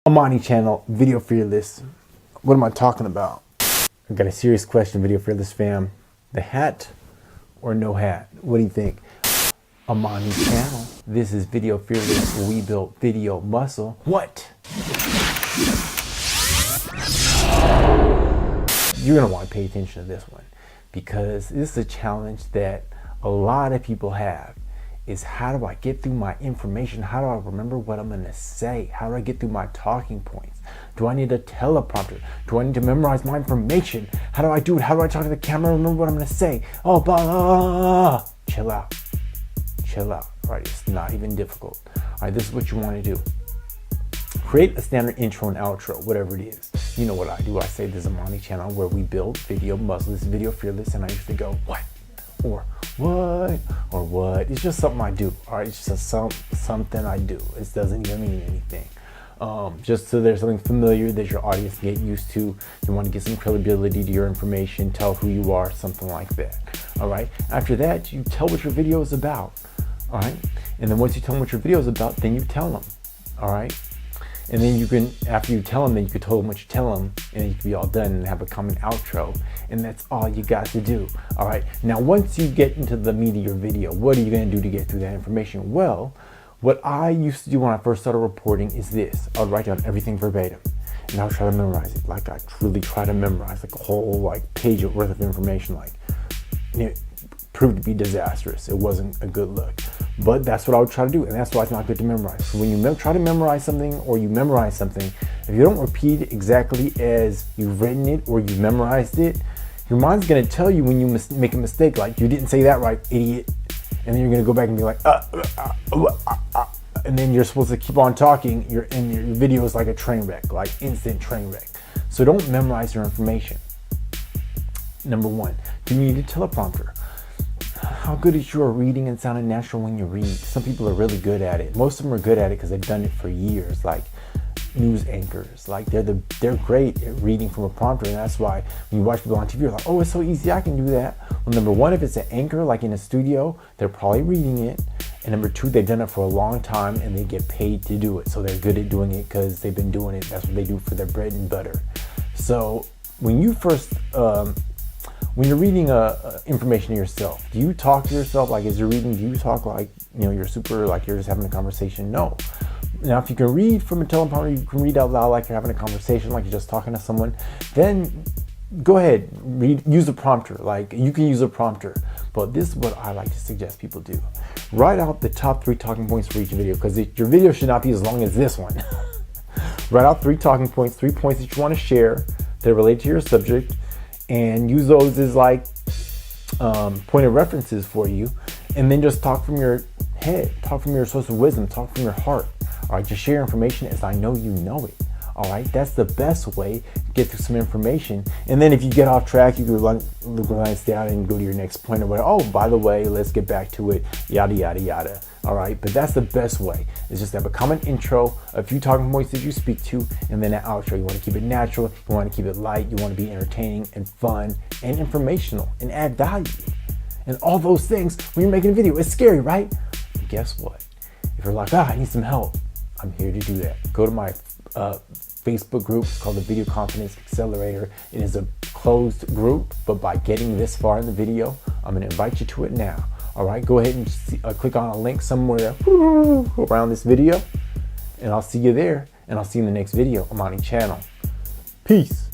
Amani Channel, Video Fearless. What am I talking about? I've got a serious question, Video Fearless fam. The hat or no hat? What do you think? Amani Channel. This is Video Fearless, where we build video muscle. What? You're gonna want to pay attention to this one because this is a challenge that a lot of people have. Is how do I get through my information? How do I remember what I'm going to say? How do I get through my talking points? Do I need a teleprompter? Do I need to memorize my information? How do I do it? How do I talk to the camera and remember what I'm going to say? Oh, blah, blah, blah. Chill out. Chill out. All right, it's not even difficult. All right, this is what you want to do. Create a standard intro and outro, whatever it is. You know what I do. I say this is Amani Channel where we build video muscle. This is Video Fearless, and I usually go, what? Or what? Or what? It's just something I do. All right, it's just something I do. It doesn't even mean anything. Just so there's something familiar that your audience can get used to. You want to get some credibility to your information, tell who you are, something like that. All right. After that, you tell what your video is about. All right. And then once you tell them what your video is about, then you tell them. All right. And then you can, after you tell them, then you can tell them what you tell them, and then you can be all done and have a common outro. And that's all you got to do. All right. Now, once you get into the meat of your video, what are you going to do to get through that information? Well, what I used to do when I first started reporting is this. I would write down everything verbatim, and I would try to memorize it. Like I truly try to memorize like a whole page worth of information. Like it proved to be disastrous. It wasn't a good look. But that's what I would try to do, and that's why it's not good to memorize. So when you try to memorize something or you memorize something, if you don't repeat it exactly as you've written it or you memorized it, your mind's going to tell you when you make a mistake, like you didn't say that right, idiot. And then you're going to go back and be like, and then you're supposed to keep on talking. Your video is like a train wreck, like instant train wreck. So don't memorize your information. Number one, do you need a teleprompter? How good is your reading and sounding natural when you read? Some people are really good at it. Most of them are good at it because they've done it for years, like news anchors. Like they're great at reading from a prompter, and that's why when you watch people on TV, you're like, oh, it's so easy, I can do that. Well, number one, if it's an anchor, like in a studio, they're probably reading it. And number two, they've done it for a long time and they get paid to do it. So they're good at doing it because they've been doing it. That's what they do for their bread and butter. So when you first, when you're reading information to yourself, do you talk to yourself like as you're reading? Do you talk like, you're super, like you're just having a conversation? No. Now, if you can read from a teleprompter, you can read out loud like you're having a conversation, like you're just talking to someone, then go ahead, use a prompter. Like you can use a prompter, but this is what I like to suggest people do. Write out the top 3 talking points for each video, because your video should not be as long as this one. Write out 3 talking points, 3 points that you want to share that relate to your subject, and use those as like point of references for you, and then just talk from your head, talk from your source of wisdom, talk from your heart. All right, just share information as I know you know it. All right, that's the best way to get through some information. And then if you get off track, you can glance down and go to your next point or whatever. Oh, by the way, let's get back to it, yada, yada, yada. All right, but that's the best way, is just have a common intro, a few talking points that you speak to, and then an outro. You want to keep it natural, you want to keep it light, you want to be entertaining and fun and informational and add value. And all those things when you're making a video, it's scary, right? But guess what? If you're like, I need some help, I'm here to do that. Go to my Facebook group called the Video Confidence Accelerator. It is a closed group, but by getting this far in the video, I'm going to invite you to it now. All right, go ahead and click on a link somewhere around this video, and I'll see you there, and I'll see you in the next video, Amani Channel. Peace.